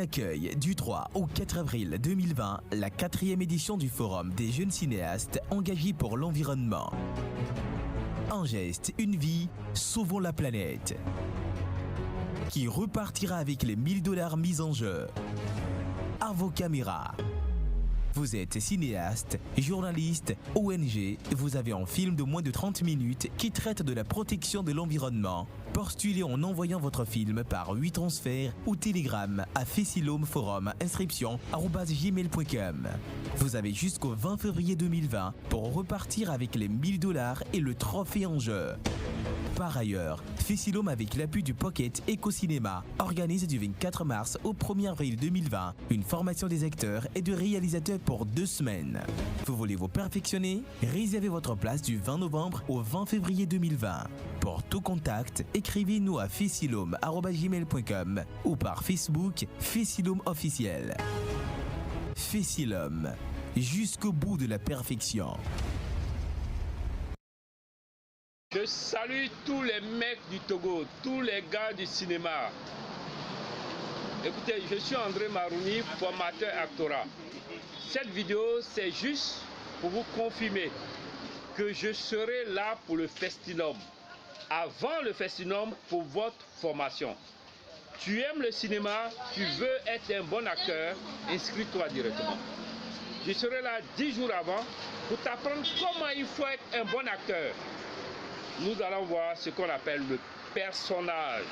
accueille du 3 au 4 avril 2020 la 4e édition du Forum des jeunes cinéastes engagés pour l'environnement. Un geste, une vie, sauvons la planète. Qui repartira avec les $1000 mis en jeu. À vos caméras. Vous êtes cinéaste, journaliste, ONG, vous avez un film de moins de 30 minutes qui traite de la protection de l'environnement. Postulez en envoyant votre film par 8 transferts ou télégramme à Fessilome Forum inscription @gmail.com. Vous avez jusqu'au 20 février 2020 pour repartir avec les $1000 et le trophée en jeu. Par ailleurs, Fessilome avec l'appui du Pocket Eco-Cinéma organise du 24 mars au 1er avril 2020 une formation des acteurs et de réalisateurs pour 2 semaines. Vous voulez vous perfectionner? Réservez votre place du 20 novembre au 20 février 2020. Pour tout contact, écrivez-nous à fessilome@gmail.com ou par Facebook Fessilome officiel. Fessilome, jusqu'au bout de la perfection. Je salue tous les mecs du Togo, tous les gars du cinéma. Écoutez, je suis André Marouni, formateur actorat. Cette vidéo, c'est juste pour vous confirmer que je serai là pour le Festinum. Avant le Festinum, pour votre formation. Tu aimes le cinéma, tu veux être un bon acteur, inscris-toi directement. Je serai là 10 jours avant pour t'apprendre comment il faut être un bon acteur. Nous allons voir ce qu'on appelle le personnage.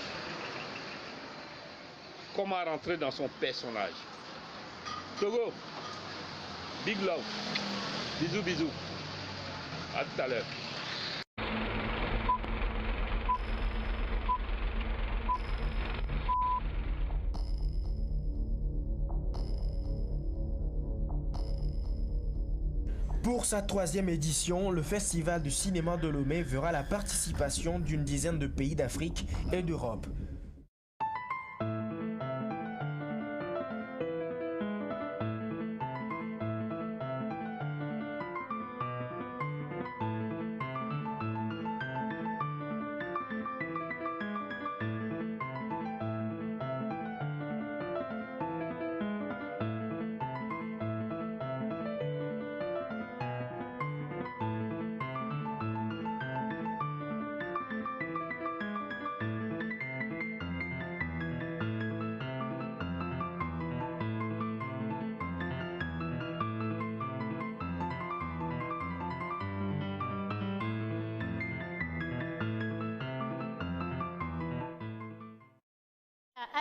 Comment rentrer dans son personnage. Togo, big love. Bisous, bisous. À tout à l'heure. Pour sa 3e édition, le Festival du cinéma de Lomé verra la participation d'une dizaine de pays d'Afrique et d'Europe.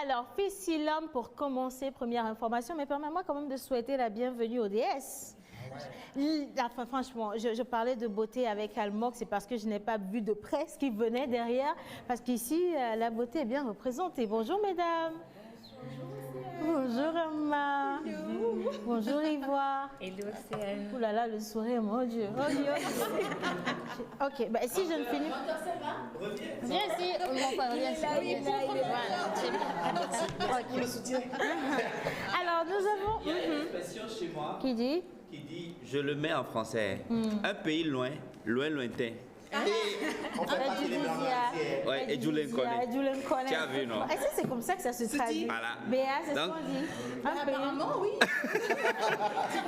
Alors, Fessilome, pour commencer, première information, mais permets-moi quand même de souhaiter la bienvenue aux DS. Enfin, franchement, je parlais de beauté avec Almog, c'est parce que je n'ai pas vu de près ce qui venait derrière, parce qu'ici, la beauté est bien représentée. Bonjour, mesdames. Bonjour, Emma. Bonjour, Ivoire. Hello, Océane. Ouh là là, le sourire, mon Dieu. Oh, Dieu. Ok, bah, si je ne finis... Viens ici. Viens ici. Alors, nous avons... Il y a une expression chez moi Qui dit? qui dit, je le mets en français, un pays loin, lointain. On fait partie des blancs entiers. Ouais, et Jules le connaît. Tu as vu, non? Est-ce que c'est comme ça que ça se traduit? Voilà. Béa, c'est ce Donc- qu'on dit. Un pays. Apparemment, oui.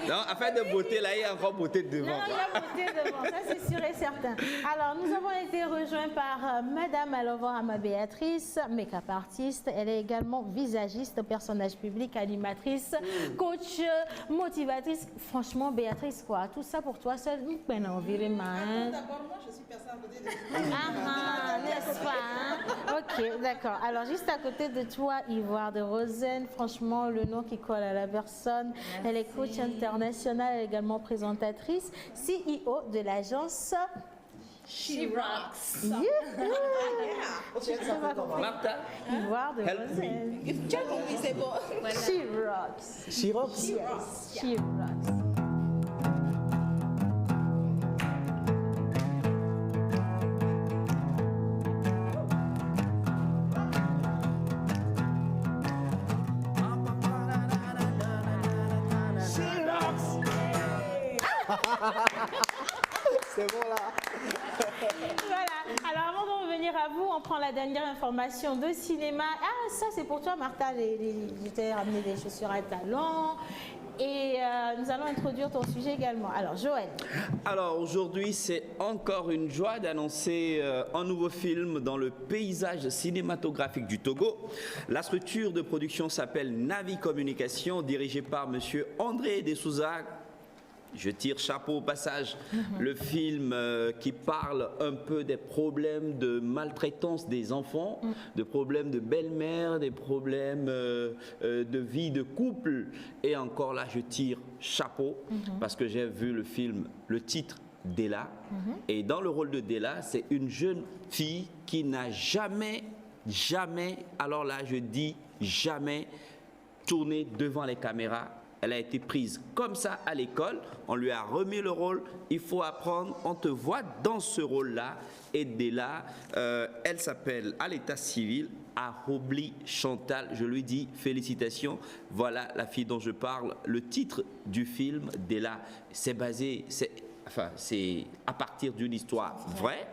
Donc, affaire de beauté, là, il y a encore beauté devant. Non, il y a beauté devant, ça c'est sûr et certain. Alors, nous avons été rejoints par Madame Alova Ama Béatrice, make-up artiste. Elle est également visagiste, personnage public, animatrice, coach, motivatrice. Franchement, Béatrice, quoi, tout ça pour toi seule, ben environnement. D'abord, moi, je suis personne à côté de Ah, n'est-ce pas, hein? Ok, d'accord. Alors, juste à côté de toi, Ivoire de Rosen, franchement, le nom qui colle à la personne. Elle est coach internationale, elle est également présentatrice, CEO de l'agence She Rocks. Youhou! Martha, Ivoire de help Rosen. Tu as compris, c'est bon. She rocks. Chirox. Yes, she rocks. C'est bon là. Voilà. Alors avant revenir à vous, on prend la dernière information de cinéma. Ah, ça c'est pour toi Martha, je t'ai ramené des chaussures à talons. Et nous allons introduire ton sujet également. Alors, Joël. Alors, aujourd'hui, c'est encore une joie d'annoncer un nouveau film dans le paysage cinématographique du Togo. La structure de production s'appelle Navi Communication, dirigée par monsieur André De Souza. Je tire chapeau au passage. Le film qui parle un peu des problèmes de maltraitance des enfants, de problèmes de belle-mère, des problèmes de vie de couple. Et encore là, je tire chapeau parce que j'ai vu le film, le titre Della. Et dans le rôle de Della, c'est une jeune fille qui n'a jamais, alors là je dis jamais, tourné devant les caméras. Elle a été prise comme ça à l'école, on lui a remis le rôle, il faut apprendre, on te voit dans ce rôle-là. Et dès là, elle s'appelle à l'état civil Arobli Chantal, je lui dis félicitations, voilà la fille dont je parle. Le titre du film, dès là, c'est basé, c'est à partir d'une histoire vraie,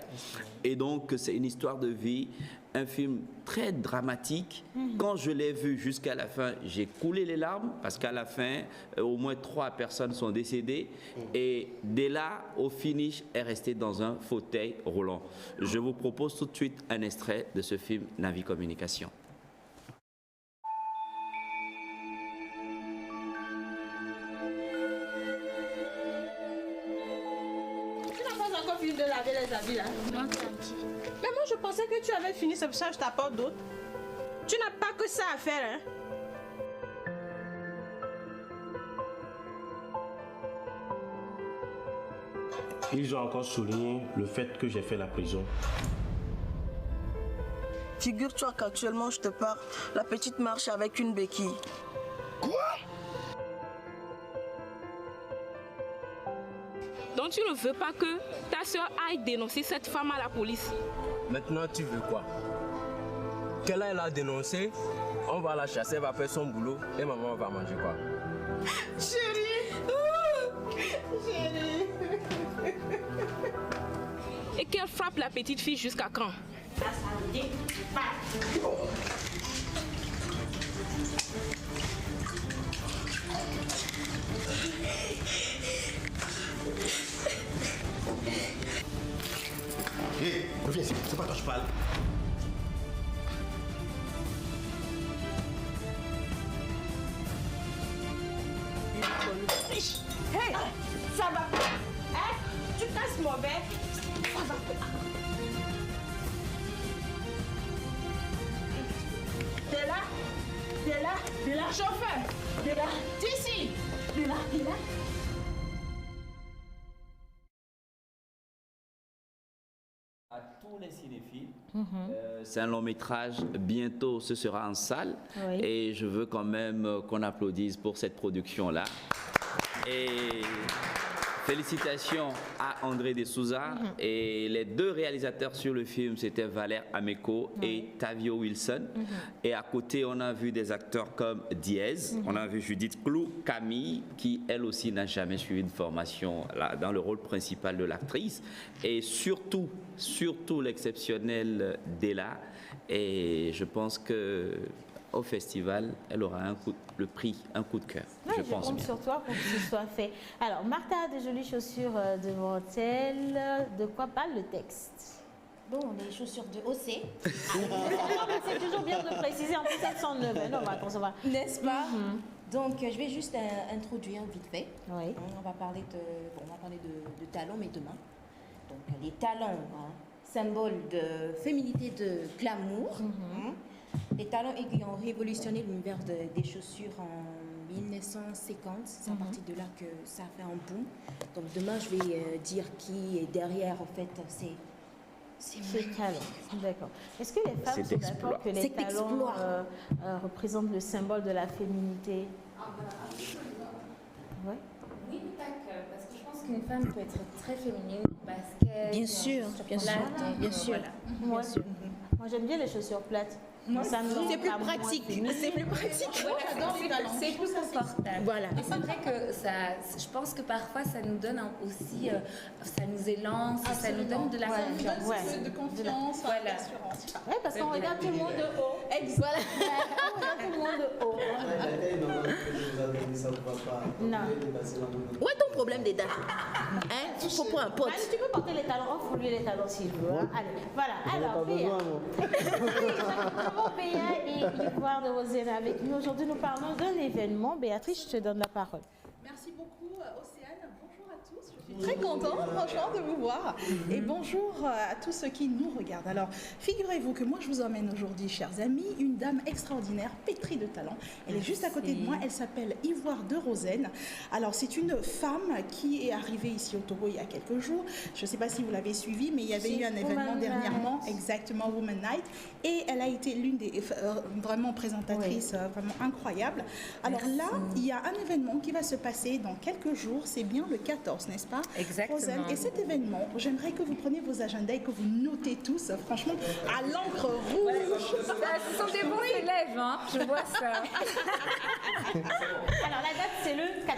et donc c'est une histoire de vie, un film très dramatique. Quand je l'ai vu jusqu'à la fin, j'ai coulé les larmes, parce qu'à la fin, au moins 3 personnes sont décédées, et dès là, au finish, est restée dans un fauteuil roulant. Je vous propose tout de suite un extrait de ce film Navi Communication. De laver les habits là. Non, tranquille. Mais moi je pensais que tu avais fini, c'est pour ça que je t'apporte d'autres. Tu n'as pas que ça à faire, hein. Ils ont encore souligné le fait que j'ai fait la prison. Figure-toi qu'actuellement je te parle, la petite marche avec une béquille. Quoi? Donc tu ne veux pas que ta soeur aille dénoncer cette femme à la police? Maintenant tu veux quoi? Qu'elle aille la dénoncer, on va la chasser, elle va faire son boulot et maman va manger quoi? Chérie! Chérie! Et qu'elle frappe la petite fille jusqu'à quand? Hé, reviens ici, c'est pas toi que je parle. Hey! Ça va! Hein? Tu casses mauvais? Ça va! T'es là? T'es là? T'es là? Chauffeur! T'es là? D'ici! T'es là? T'es là? À tous les cinéphiles, c'est un long métrage, bientôt ce sera en salle, et je veux quand même qu'on applaudisse pour cette production-là. Et félicitations à André De Souza, et les 2 réalisateurs sur le film, c'était Valère Ameco et Tavio Wilson. Et à côté, on a vu des acteurs comme Diez, on a vu Judith Clou, Camille, qui elle aussi n'a jamais suivi une formation là, dans le rôle principal de l'actrice, et surtout l'exceptionnelle Della. Et je pense que au festival, elle aura le prix, un coup de cœur. Ouais, je pense compte bien. sur toi pour que ce soit fait. Alors, Martha a de jolies chaussures devant elle. De quoi parle le texte? Bon, les chaussures de OC. C'est toujours bien de préciser, en plus elles sont neuves, hein, on va concevoir. N'est-ce pas? Donc, je vais juste introduire vite fait. Oui. On va parler de talons, mais demain. Donc, les talons, symbole de féminité, de glamour. Les talons qui ont révolutionné l'univers des chaussures en 1950. C'est à partir de là que ça a fait un boom. Donc demain, je vais dire qui est derrière, en fait, c'est talons. D'accord. Est-ce que les femmes sont d'accord que les talons représentent le symbole de la féminité? Ouais. Oui, parce que je pense qu'une femme peut être très féminine parce qu'elle... Bien sûr, bien sûr, bien sûr. Moi, j'aime bien les chaussures plates. C'est plus pratique. C'est plus pratique. C'est plus confortable. Voilà. Et c'est vrai que je pense que parfois ça nous donne aussi, ça nous élance, ça nous donne de la confiance. De confiance, d'assurance. Oui, parce qu'on regarde tout le monde de haut. Voilà. On regarde tout le monde de haut. Non. Où est ton problème des dates? Hein? Faut prendre un pote. Allez, tu peux porter les talons, offre-lui les talons s'il veut. Hein. Allez, voilà. Alors, Béa et Ivoire de Rosaine avec nous. Aujourd'hui, nous parlons d'un événement. Béatrice, je te donne la parole. Merci beaucoup, Océane. Bonjour à tous. Je suis très contente, franchement, de vous voir. Et bonjour à tous ceux qui nous regardent. Alors, figurez-vous que moi, je vous emmène aujourd'hui, chers amis, une dame extraordinaire, pétrie de talent. Elle est juste à côté de moi. Elle s'appelle Ivoire de Rosaine. Alors, c'est une femme qui est arrivée ici au Togo il y a quelques jours. Je ne sais pas si vous l'avez suivi, mais il y avait eu un événement dernièrement, exactement Woman Night. Et elle a été l'une des vraiment présentatrices vraiment incroyables. Alors là, il y a un événement qui va se passer dans quelques jours. C'est bien le 14, n'est-ce pas? Exactement. Rosaine. Et cet événement, j'aimerais que vous preniez vos agendas et que vous notez tous, franchement, à l'encre rouge. Ce sont des bons élèves, hein, je vois ça. Alors la date, c'est le 14.